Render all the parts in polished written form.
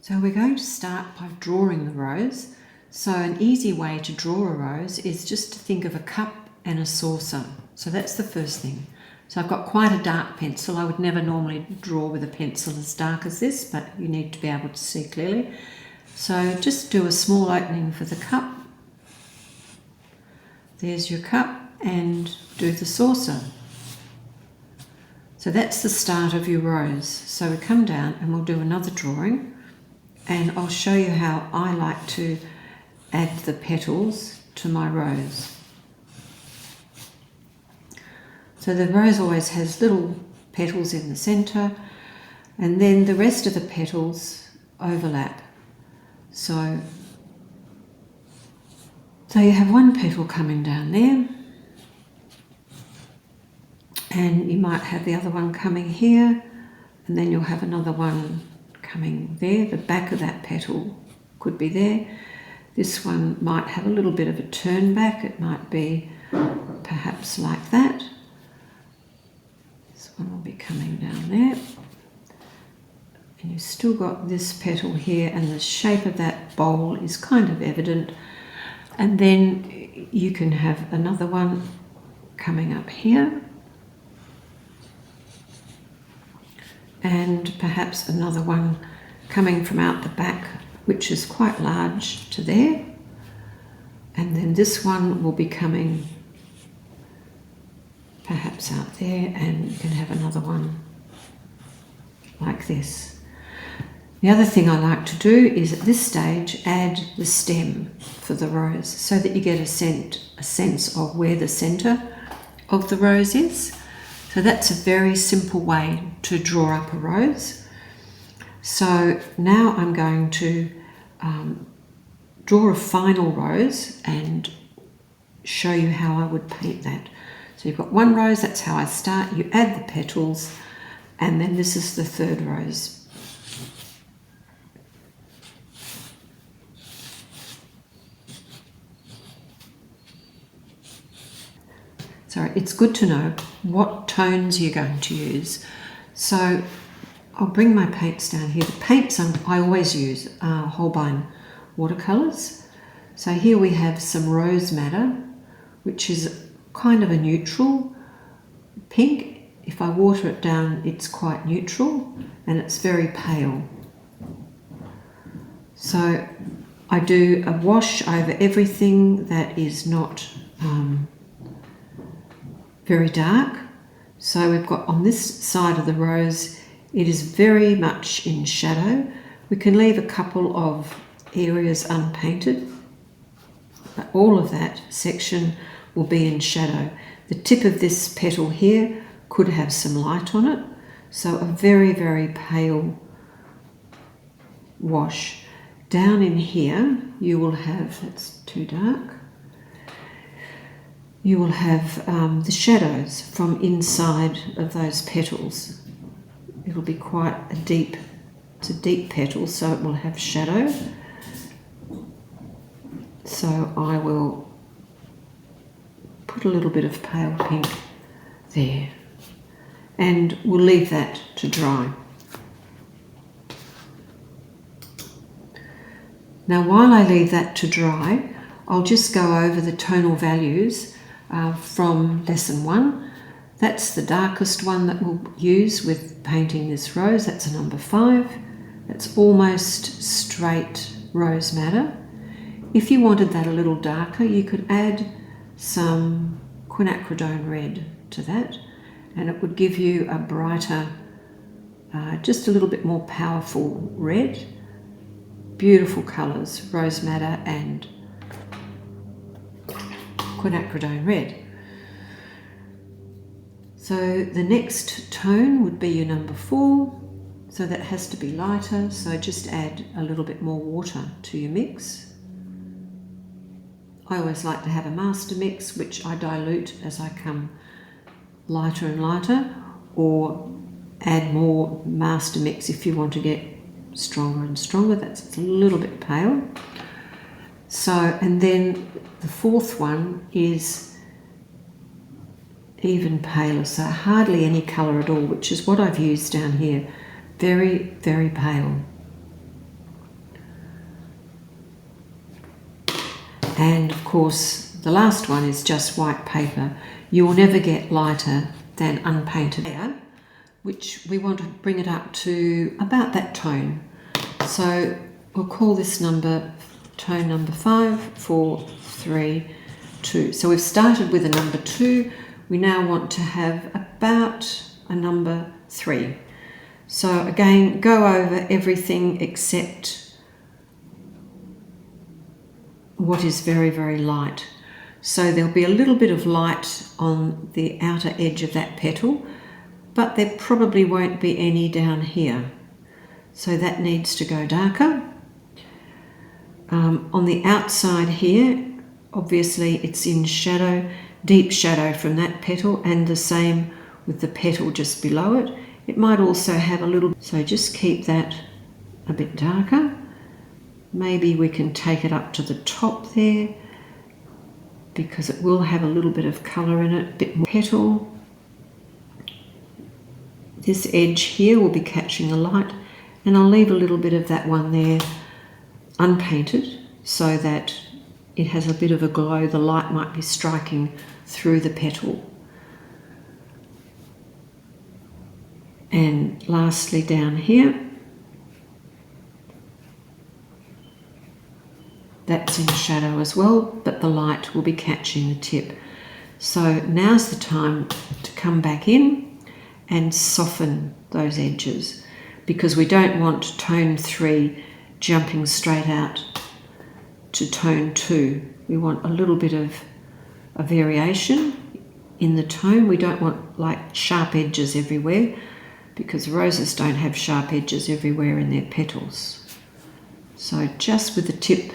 So we're going to start by drawing the rose. So an easy way to draw a rose is just to think of a cup and a saucer. So that's the first thing. So I've got quite a dark pencil. I would never normally draw with a pencil as dark as this, but you need to be able to see clearly. So just do a small opening for the cup. There's your cup, and do the saucer. So that's the start of your rose. So we come down and we'll do another drawing, and I'll show you how I like to add the petals to my rose. So the rose always has little petals in the centre, and then the rest of the petals overlap. So you have one petal coming down there, and you might have the other one coming here, and then you'll have another one coming there. The back of that petal could be there. This one might have a little bit of a turn back. It might be perhaps like that. This one will be coming down there. And you've still got this petal here, and the shape of that bowl is kind of evident. And then you can have another one coming up here, and perhaps another one coming from out the back, which is quite large, to there. And then this one will be coming perhaps out there, and you can have another one like this. The other thing I like to do is at this stage add the stem for the rose, so that you get a sense of where the centre of the rose is. So that's a very simple way to draw up a rose. So now I'm going to draw a final rose and show you how I would paint that. So you've got one rose, that's how I start. You add the petals, and then this is the third rose. So it's good to know what tones you're going to use. So I'll bring my paints down here. The paints I always use are Holbein watercolours. So here we have some rose madder, which is kind of a neutral pink. If I water it down, it's quite neutral, and it's very pale. So I do a wash over everything that is not very dark. So we've got on this side of the rose, it is very much in shadow. We can leave a couple of areas unpainted, but all of that section will be in shadow. The tip of this petal here could have some light on it, so a very, very pale wash. Down in here you will have, that's too dark, you will have the shadows from inside of those petals. It'll be quite a deep petal, so it will have shadow. So I will put a little bit of pale pink there, and we'll leave that to dry. Now while I leave that to dry, I'll just go over the tonal values from lesson 1. That's the darkest one that we'll use with painting this rose. That's a number 5. That's almost straight rose madder. If you wanted that a little darker, you could add some Quinacridone Red to that, and it would give you a brighter, just a little bit more powerful red. Beautiful colours, rose madder and Quinacridone Red. So the next tone would be your number 4, so that has to be lighter, so just add a little bit more water to your mix. I always like to have a master mix, which I dilute as I come lighter and lighter, or add more master mix if you want to get stronger and stronger. That's a little bit pale. So, and then the 4th one is even paler, so hardly any colour at all, which is what I've used down here. Very, very pale. And of course, the last one is just white paper. You will never get lighter than unpainted layer, which we want to bring it up to about that tone. So we'll call this tone number 5, 4, 3, 2. So we've started with a number 2. We now want to have about a number 3. So again, go over everything except what is very, very light. So there'll be a little bit of light on the outer edge of that petal, but there probably won't be any down here. So that needs to go darker. On the outside here, obviously it's in shadow, deep shadow from that petal, and the same with the petal just below it. It might also have a little, so just keep that a bit darker. Maybe we can take it up to the top there, because it will have a little bit of colour in it, a bit more petal. This edge here will be catching the light, and I'll leave a little bit of that one there unpainted so that it has a bit of a glow. The light might be striking through the petal. And lastly down here, that's in shadow as well, but the light will be catching the tip. So now's the time to come back in and soften those edges, because we don't want tone 3 jumping straight out to tone 2. We want a little bit of a variation in the tone. We don't want like sharp edges everywhere, because roses don't have sharp edges everywhere in their petals. So just with the tip.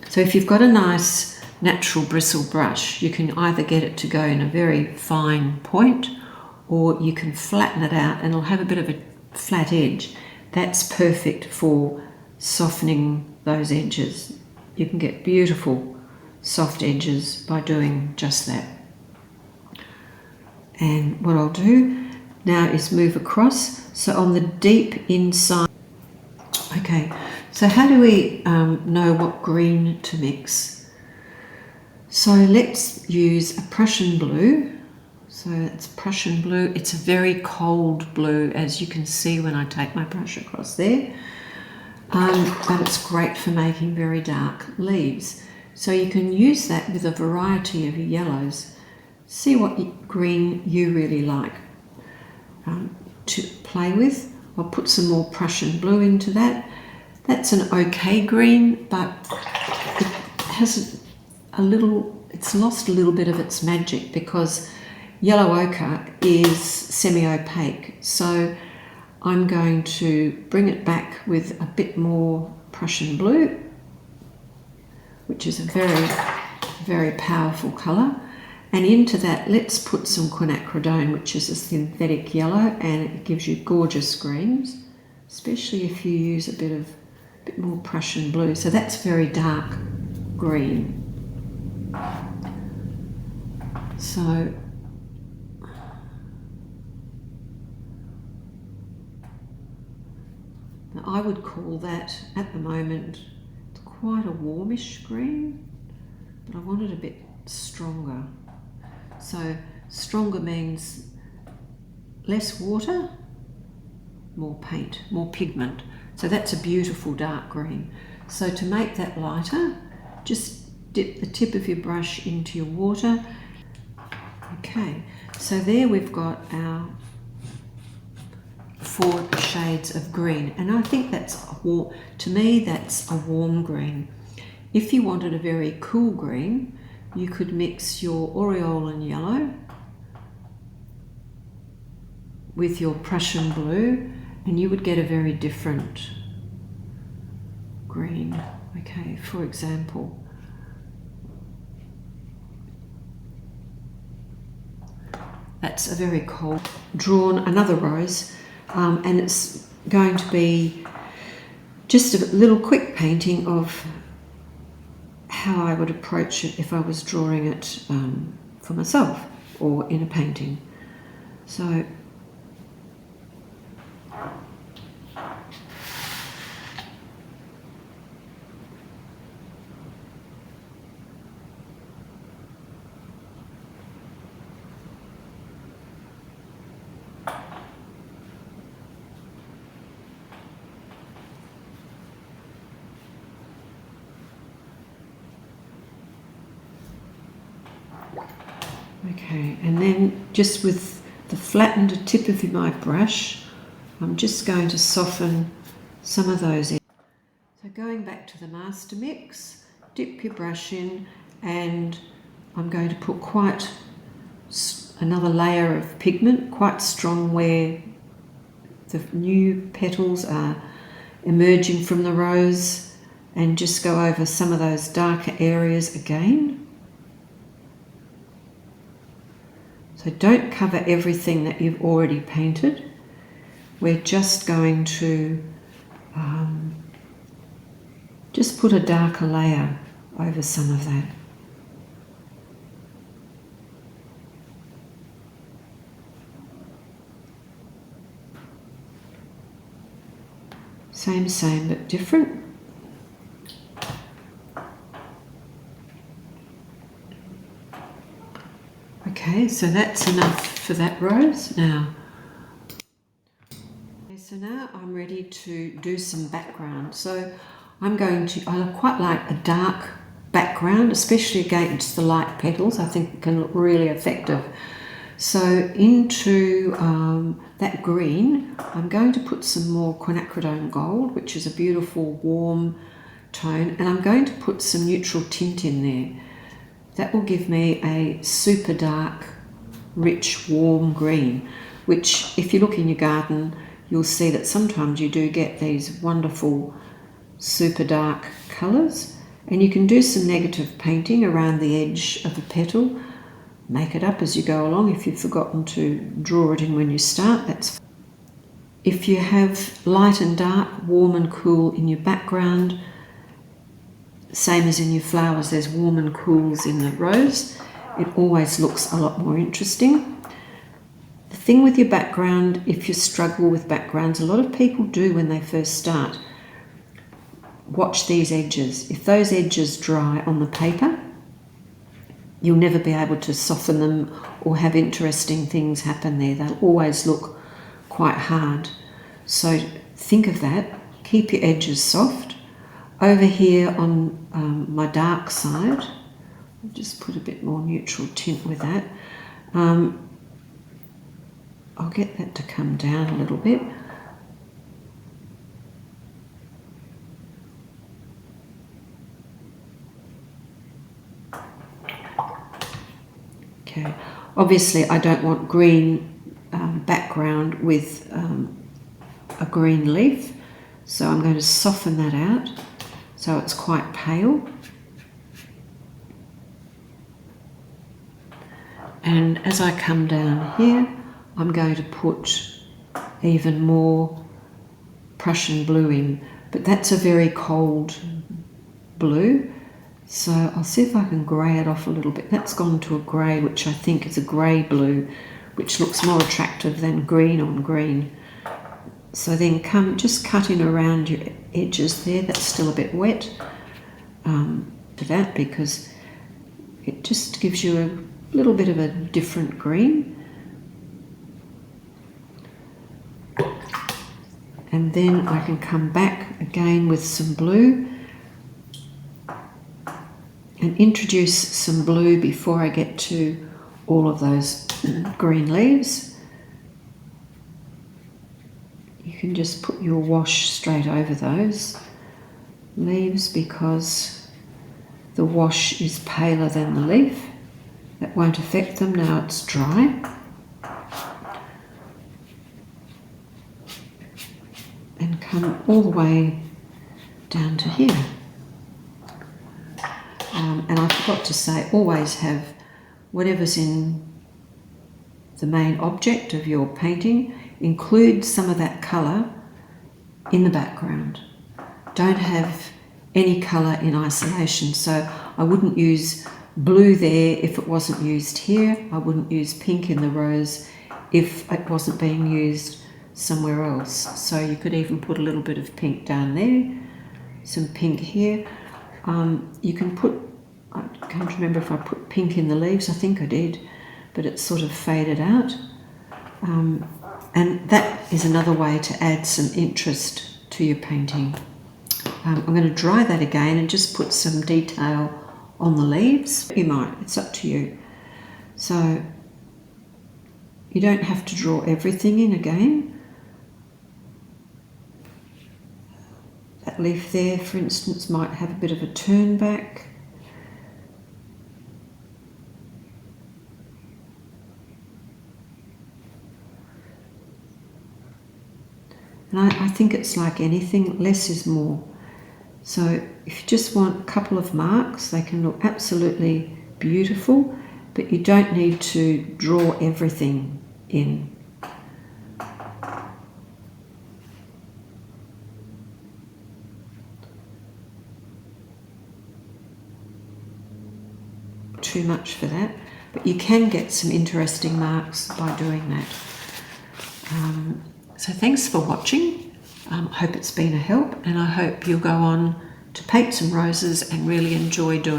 So if you've got a nice natural bristle brush, you can either get it to go in a very fine point, or you can flatten it out and it'll have a bit of a flat edge. That's perfect for softening those edges. You can get beautiful soft edges by doing just that. And what I'll do now is move across. So on the deep inside, okay, so how do we know what green to mix? So let's use a Prussian Blue. So it's Prussian Blue. It's a very cold blue, as you can see when I take my brush across there. But it's great for making very dark leaves. So you can use that with a variety of yellows. See what green you really like to play with. I'll put some more Prussian Blue into that. That's an okay green, but it has it's lost a little bit of its magic, because yellow ochre is semi-opaque. So I'm going to bring it back with a bit more Prussian Blue, which is a very, very powerful colour. And into that, let's put some Quinacridone, which is a synthetic yellow, and it gives you gorgeous greens, especially if you use a bit more Prussian Blue. So that's very dark green. So now I would call that, at the moment, quite a warmish green, but I want it a bit stronger. So stronger means less water, more paint, more pigment. So that's a beautiful dark green. So to make that lighter, just dip the tip of your brush into your water. Okay, so there we've got our 4 shades of green, and I think that's to me that's a warm green. If you wanted a very cool green, you could mix your Aureolin Yellow with your Prussian Blue, and you would get a very different green. Okay, for example, that's a very cold. Drawn another rose, and it's going to be just a little quick painting of how I would approach it if I was drawing it for myself or in a painting. So Okay, and then just with the flattened tip of my brush, I'm just going to soften some of those in. So going back to the master mix, dip your brush in, and I'm going to put quite another layer of pigment, quite strong where the new petals are emerging from the rose, and just go over some of those darker areas again. So don't cover everything that you've already painted. We're just going to just put a darker layer over some of that. Same but different. Okay, so that's enough for that rose now. Okay, so now I'm ready to do some background. So I quite like a dark background, especially against the light petals. I think it can look really effective. So into that green, I'm going to put some more Quinacridone Gold, which is a beautiful warm tone, and I'm going to put some neutral tint in there. That will give me a super dark, rich, warm green, which if you look in your garden, you'll see that sometimes you do get these wonderful super dark colours, and you can do some negative painting around the edge of a petal. Make it up as you go along. If you've forgotten to draw it in when you start, that's fine. If you have light and dark, warm and cool in your background, same as in your flowers, there's warm and cools in the rose, it always looks a lot more interesting. The thing with your background, if you struggle with backgrounds, a lot of people do when they first start, watch these edges. If those edges dry on the paper, you'll never be able to soften them or have interesting things happen there. They'll always look quite hard. So think of that. Keep your edges soft. Over here on my dark side, I'll just put a bit more neutral tint with that. I'll get that to come down a little bit. Okay, obviously I don't want green background with a green leaf, so I'm going to soften that out so it's quite pale. And as I come down here, I'm going to put even more Prussian Blue in, but that's a very cold blue. So I'll see if I can grey it off a little bit. That's gone to a grey, which I think is a grey blue, which looks more attractive than green on green. So then just cut in around your edges there. That's still a bit wet to that, because it just gives you a little bit of a different green. And then I can come back again with some blue and introduce some blue before I get to all of those green leaves. You can just put your wash straight over those leaves because the wash is paler than the leaf. That won't affect them now it's dry. And come all the way down to here. And I forgot to say, always have whatever's in the main object of your painting, include some of that colour in the background. Don't have any colour in isolation. So I wouldn't use blue there if it wasn't used here. I wouldn't use pink in the rose if it wasn't being used somewhere else. So you could even put a little bit of pink down there, some pink here. You can put, I can't remember if I put pink in the leaves, I think I did, but it's sort of faded out. And that is another way to add some interest to your painting. I'm going to dry that again and just put some detail on the leaves. You might, it's up to you. So you don't have to draw everything in again. That leaf there, for instance, might have a bit of a turn back. And I think it's like anything, less is more. So if you just want a couple of marks, they can look absolutely beautiful, but you don't need to draw everything in. Too much for that, but you can get some interesting marks by doing that. So thanks for watching. I hope it's been a help, and I hope you'll go on to paint some roses and really enjoy doing it.